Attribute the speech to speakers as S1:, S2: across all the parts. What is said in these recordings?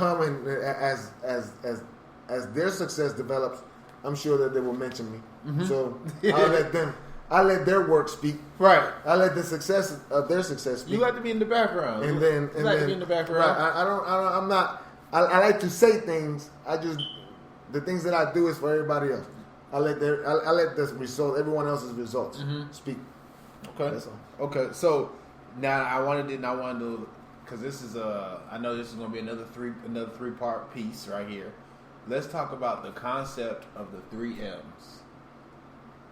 S1: come and as their success develops, I'm sure that they will mention me. Mm-hmm. So I'll let their work speak.
S2: Right.
S1: I let the success of their success speak.
S2: You like to be in the background.
S1: And then
S2: like to be in the background.
S1: Right. I like to say things. The things that I do is for everybody else. I let everyone else's results speak.
S2: Okay. That's all. Okay. So now I wanted to, because this is I know this is going to be another 3-part piece right here. Let's talk about the concept of the 3 M's.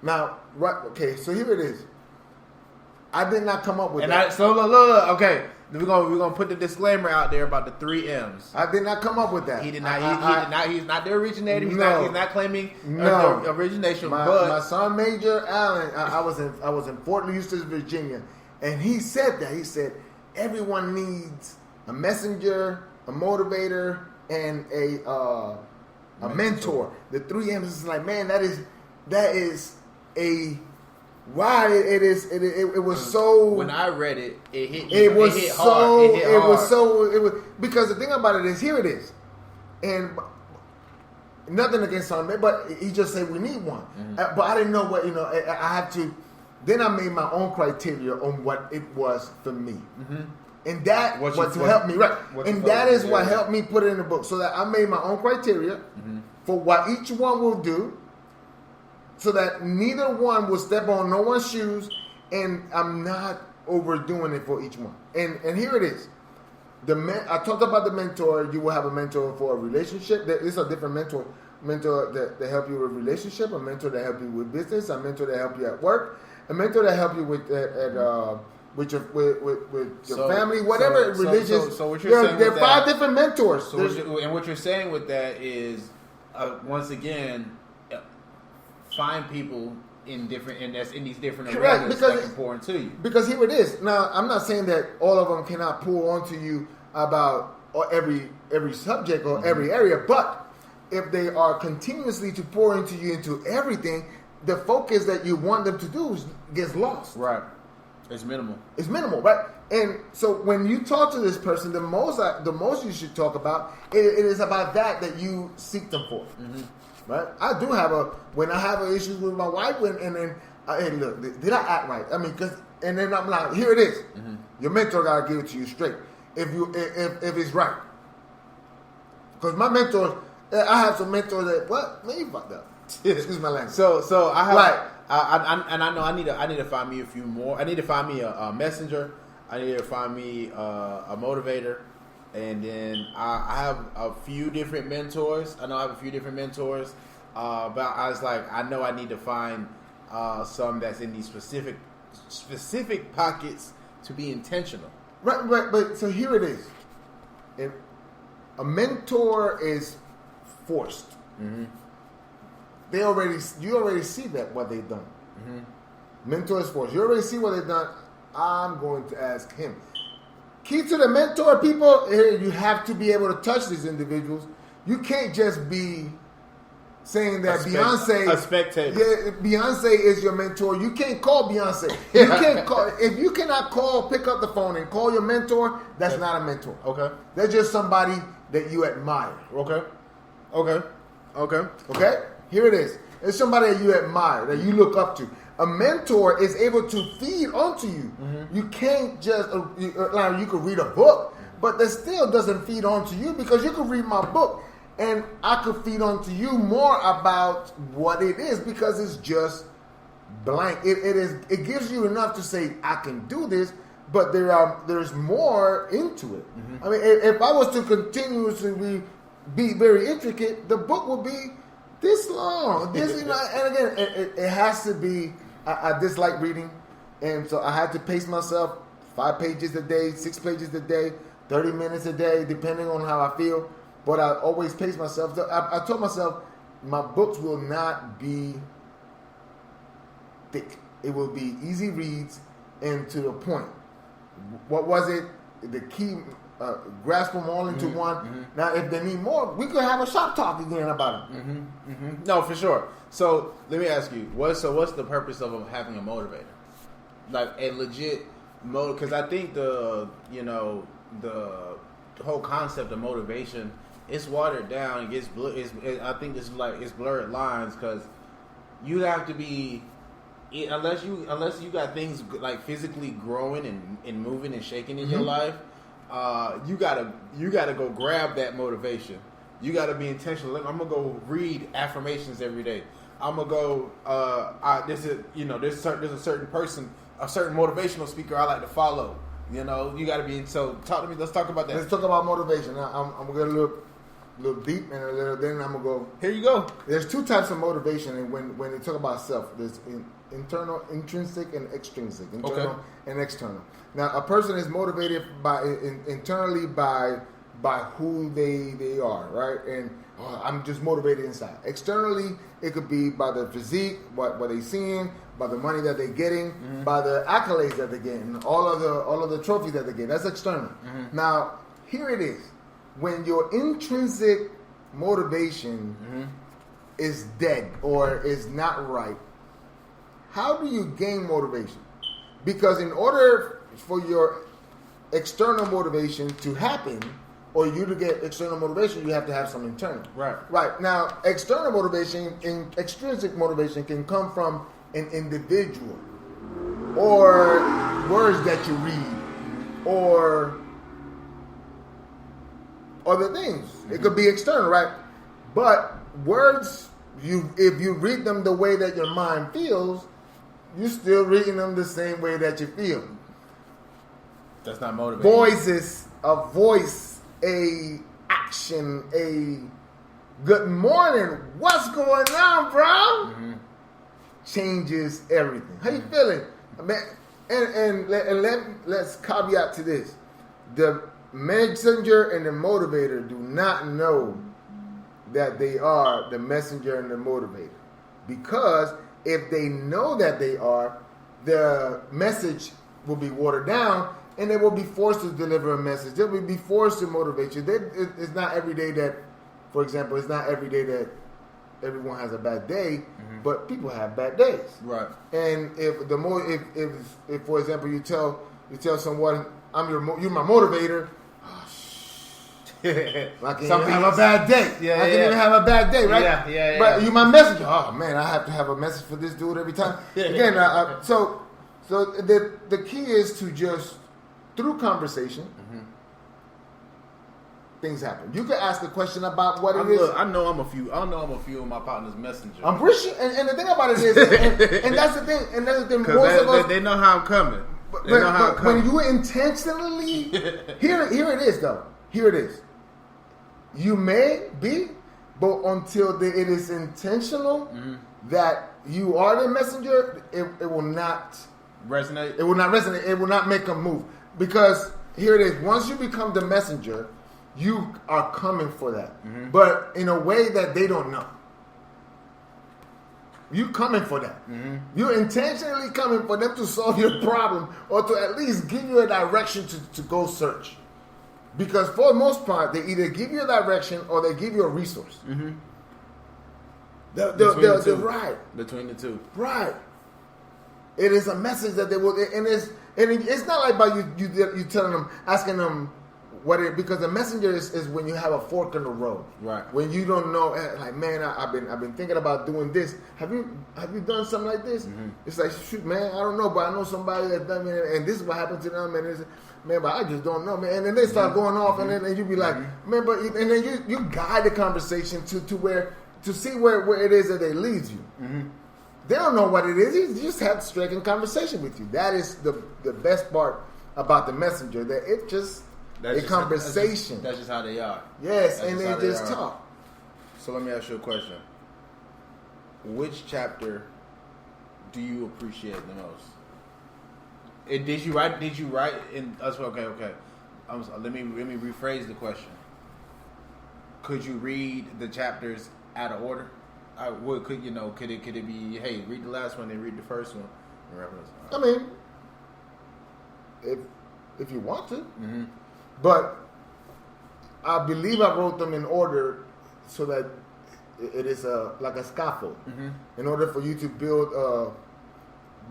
S1: Now, right? Okay. So here it is. I did not come up with that.
S2: Look. Okay. We're gonna put the disclaimer out there about the 3 M's.
S1: I did not come up with that.
S2: He did not. He's not the originator. He's not claiming origination.
S1: My son Major Allen. I was in Fort Eustis, Virginia, and he said that. He said everyone needs a messenger, a motivator, and a mentor. The 3 M's is like, man, that is a. Why it was so.
S2: When I read it, it hit.
S1: It was so.
S2: It
S1: was so. It was because the thing about it is, here it is, and nothing against Son, but he just said we need one. Mm-hmm. But I didn't know what I had to. Then I made my own criteria on what it was for me, and that was to help me, right? And that is what helped me put it in the book, so that I made my own criteria for what each one will do. So that neither one will step on no one's shoes, and I'm not overdoing it for each one. And here it is. I talked about the mentor. You will have a mentor for a relationship. There is a different mentor that help you with relationship, a mentor that help you with business, a mentor that help you at work, a mentor that help you with your family, whatever religious.
S2: So what you're saying
S1: there are 5 different mentors.
S2: So what you're saying with that is, once again, find people in these different arenas that can pour into you.
S1: Because here it is. Now, I'm not saying that all of them cannot pour onto you about every subject or every area, but if they are continuously to pour into you into everything, the focus that you want them to do gets lost.
S2: Right. It's minimal.
S1: It's minimal, right? And so when you talk to this person, the most you should talk about it is about that you seek them for. Mm-hmm. Right, I do have when I have issues with my wife, and then hey, look, did I act right? I mean, and then I'm like, here it is. Mm-hmm. Your mentor gotta give it to you straight. If it's right, because my mentors, I have some mentors that man, you fucked up. Excuse my language.
S2: So I have
S1: right.
S2: I know I need to find me a few more. I need to find me a messenger. I need to find me a motivator. And then I have a few different mentors. But I was like, I know I need to find some that's in these specific pockets to be intentional.
S1: Right. But so here it is. If a mentor is forced, you already see that what they've done. Mentor is forced. You already see what they've done. I'm going to ask him. Key to the mentor people, you have to be able to touch these individuals. You can't just be saying that Beyonce,
S2: a spectator.
S1: Yeah, Beyonce is your mentor. You can't call Beyonce. If you cannot pick up the phone and call your mentor, that's not a mentor.
S2: Okay.
S1: That's just somebody that you admire.
S2: Okay.
S1: Here it is. It's somebody that you admire, that you look up to. A mentor is able to feed onto you. You can't just you could read a book, but that still doesn't feed onto you, because you could read my book and I could feed onto you more about what it is, because it's just blank. It gives you enough to say I can do this, but there's more into it. I mean, if I was to continuously be very intricate, the book would be this long. And again, it has to be. I dislike reading, and so I had to pace myself 5 pages a day, 6 pages a day, 30 minutes a day, depending on how I feel. But I always pace myself. So I told myself my books will not be thick. It will be easy reads and to the point. What was it? The key, grasp them all into one. Now, if they need more, we could have a shop talk again about it.
S2: No, for sure. So let me ask you, what's the purpose of having a motivator? Like a legit motive? Because I think whole concept of motivation, it's watered down. It gets I think it's blurred lines because you have to be unless you got things like physically growing and moving and shaking in your life. You gotta go grab that motivation. You gotta be intentional. I'm gonna go read affirmations every day. I'm gonna go. There's a certain person, a certain motivational speaker I like to follow. You know, you gotta be. So talk to me. Let's talk about that.
S1: Let's talk about motivation. I'm gonna get a little deep and a little. Then I'm gonna go.
S2: Here you go.
S1: There's two types of motivation, and when you talk about self, there's internal, intrinsic, and extrinsic. Internal and external. Now, a person is motivated internally by who they are, right? And I'm just motivated inside. Externally, it could be by the physique, what they seeing, by the money that they're getting, by the accolades that they're getting, all of the trophies that they get. That's external. Now, here it is. When your intrinsic motivation is dead or is not right, how do you gain motivation? Because in order for your external motivation to happen, or you to get external motivation, you have to have some internal. Right. Now, external motivation and extrinsic motivation can come from an individual, or words that you read, or other things. It could be external, right? But words, if you read them the way that your mind feels, you're still reading them the same way that you feel.
S2: That's not motivating.
S1: Voices, a voice, a action, a good morning, what's going on, bro? Changes everything. How you feeling? And let's caveat to this. The messenger and the motivator do not know that they are the messenger and the motivator. Because if they know that they are, the message will be watered down and they will be forced to deliver a message. They will be forced to motivate you. It's not every day that, for example, it's not every day that everyone has a bad day, but people have bad days.
S2: Right.
S1: And if for example, you tell someone, you're my motivator, I can even have a bad day. I can even have a bad day, right?
S2: Yeah.
S1: But you my messenger. Oh man, I have to have a message for this dude every time. Again, so the key is to just through conversation, things happen. You can ask a question about what it is.
S2: I know I'm a few of my partner's messenger.
S1: I'm pretty sure, and the thing about it is, and that's the thing, most of us,
S2: they know how I'm coming.
S1: But when you intentionally, here it is though. Here it is. You may be, but until it is intentional that you are the messenger, it will not
S2: resonate.
S1: It will not resonate. It will not make a move. Because here it is. Once you become the messenger, you are coming for that. But in a way that they don't know. You coming for that. You're intentionally coming for them to solve your problem or to at least give you a direction to go search. Because for the most part, they either give you a direction or they give you a resource. They're right.
S2: Between the two.
S1: Right. It is a message that they will, and it's not like by you telling them, asking them what it, because the messenger is when you have a fork in the road.
S2: Right.
S1: When you don't know, like, man, I've been thinking about doing this. Have you done something like this? It's like, shoot, man, I don't know, but I know somebody that done it, and this is what happened to them, and it's, man, but I just don't know, man. And then they start going off, and then you be like, man, but and then you guide the conversation to see where it is that they lead you. They don't know what it is. He just had a straight conversation with you. That is the best part about the messenger. That it just conversation.
S2: That's just how they are.
S1: Yes, and they just talk.
S2: So let me ask you a question. Which chapter do you appreciate the most? Did you write in us? Okay. Let me rephrase the question. Could you read the chapters out of order? Could it be? Hey, read the last one, then read the first one.
S1: I mean, if you want to, but I believe I wrote them in order so that it is like a scaffold. In order for you to build,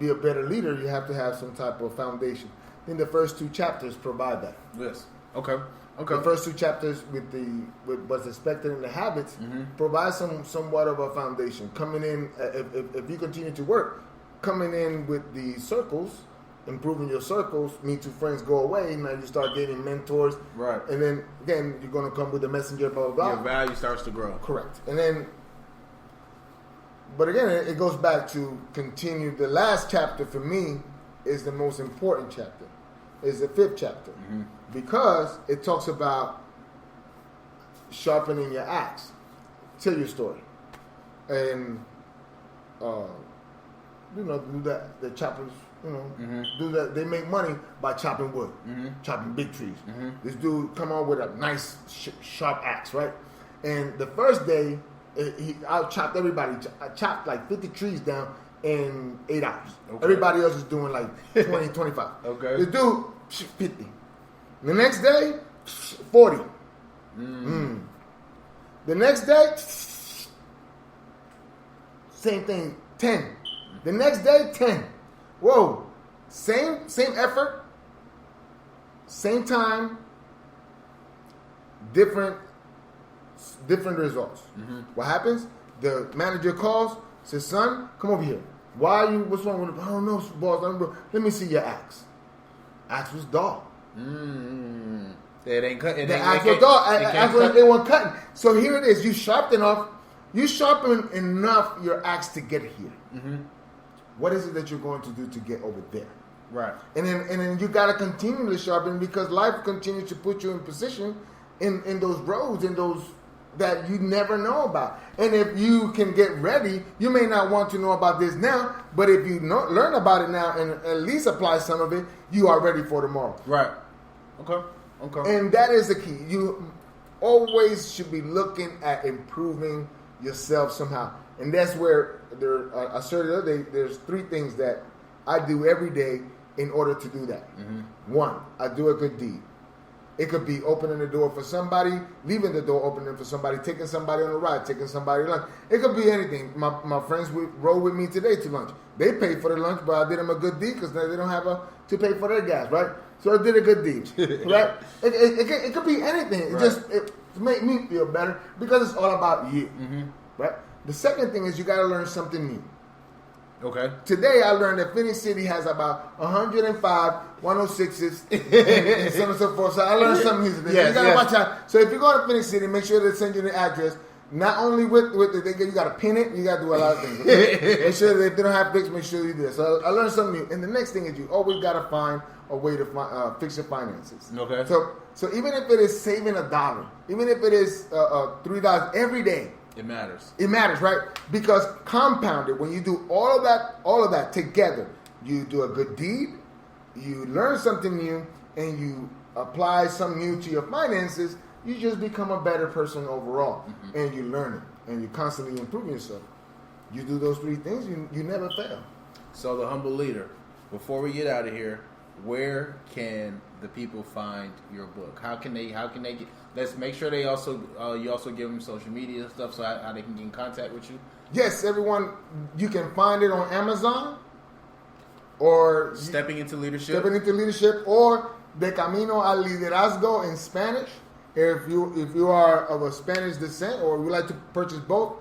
S1: be a better leader, you have to have some type of foundation. I think the first two chapters provide that.
S2: Yes. Okay. Okay.
S1: The first 2 chapters with what's expected in the habits provide somewhat of a foundation. Coming in, if you continue to work, coming in with the circles, improving your circles, meet 2 friends, go away. Now you start getting mentors,
S2: right?
S1: And then again, you're going to come with the messenger, blah blah blah.
S2: Your value starts to grow.
S1: Correct, and then. But again, it goes back to continue. The last chapter for me is the most important chapter. Is the 5th chapter because it talks about sharpening your axe. Tell your story, and do that. The choppers, do that. They make money by chopping wood, chopping big trees. This dude come on with a nice sharp axe, right? And the first day, I chopped everybody. I chopped like 50 trees down in 8 hours. Okay. Everybody else is doing like 20, 25.
S2: Okay.
S1: This dude, 50. The next day, 40. The next day, same thing, 10. The next day, 10. Whoa. Same effort, same time, different results. What happens? The manager calls, says, "Son, come over here. Why are you? What's wrong with it?" "I don't know, boss. Let me see your axe." Axe was dull.
S2: It ain't cut.
S1: The axe was dull. It wasn't cutting. So here it is. You sharpen enough your axe to get here. What is it that you're going to do to get over there?
S2: Right.
S1: And then you got to continue to sharpen because life continues to put you in position in those roads, in those that you never know about. And if you can get ready, you may not want to know about this now, but if you learn about it now and at least apply some of it, you are ready for tomorrow.
S2: Right. Okay.
S1: And that is the key. You always should be looking at improving yourself somehow. And that's where I said the other day, there's 3 things that I do every day in order to do that. 1, I do a good deed. It could be opening the door for somebody, leaving the door opening for somebody, taking somebody on a ride, taking somebody to lunch. It could be anything. My friends rode with me today to lunch. They paid for the lunch, but I did them a good deed because they don't have to pay for their gas, right? So I did a good deed, right? It could be anything.
S2: Right.
S1: It make me feel better because it's all about you, right? The second thing is you got to learn something new.
S2: Okay.
S1: Today I learned that Phoenix City has about 105 106s and so on and so forth. So I learned something new today. You gotta watch out. So if you go to Phoenix City, make sure they send you the address. Not only with you gotta pin it, you gotta do a lot of things. Okay? Make sure that if they don't have fix, make sure you do this. So I learned something new. And the next thing is you always gotta find a way to fix your finances.
S2: Okay.
S1: So even if it is saving $1, even if it is $3 every day.
S2: It matters.
S1: It matters, right? Because compounded, when you do all of that together, you do a good deed, you learn something new, and you apply something new to your finances, you just become a better person overall. And you learn it, and you constantly improve yourself. You do those 3 things, you never fail.
S2: So the humble leader, before we get out of here, where can the people find your book? How can they get? Let's make sure they also you also give them social media stuff so how they can get in contact with you.
S1: Yes, everyone, you can find it on Amazon or
S2: Stepping into Leadership,
S1: or De Camino al Liderazgo in Spanish. If you are of a Spanish descent or would like to purchase both,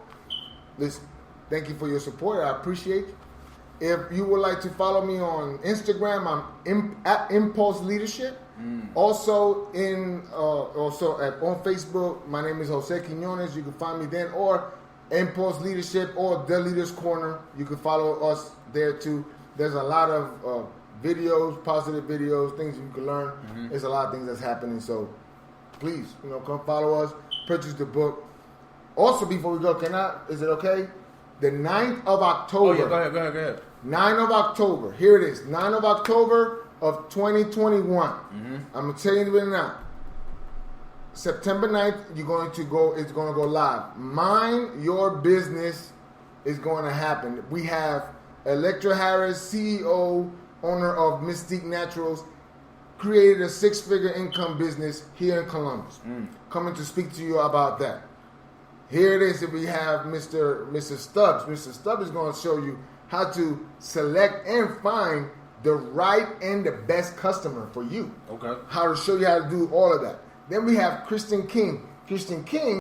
S1: listen, thank you for your support. I appreciate you. If you would like to follow me on Instagram, I'm at Impulse Leadership. Also on Facebook, my name is Jose Quinones. You can find me then, or Impulse Leadership or The Leaders Corner. You can follow us there too. There's a lot of videos, positive videos, things you can learn. There's a lot of things that's happening. So please, come follow us. Purchase the book. Also, before we go, is it okay? The 9th of October.
S2: Oh yeah, go ahead.
S1: 9th of October. Here it is. 9th of October of 2021. I'm going to tell you right now. September 9th, it's going to go live. Mind Your Business is going to happen. We have Electra Harris, CEO, owner of Mystique Naturals, created a 6-figure income business here in Columbus. Coming to speak to you about that. Here it is. We have Mr. Stubbs. Mr. Stubbs is going to show you how to select and find the right and the best customer for you.
S2: Okay.
S1: How to show you how to do all of that. Then we have Christian King. Christian King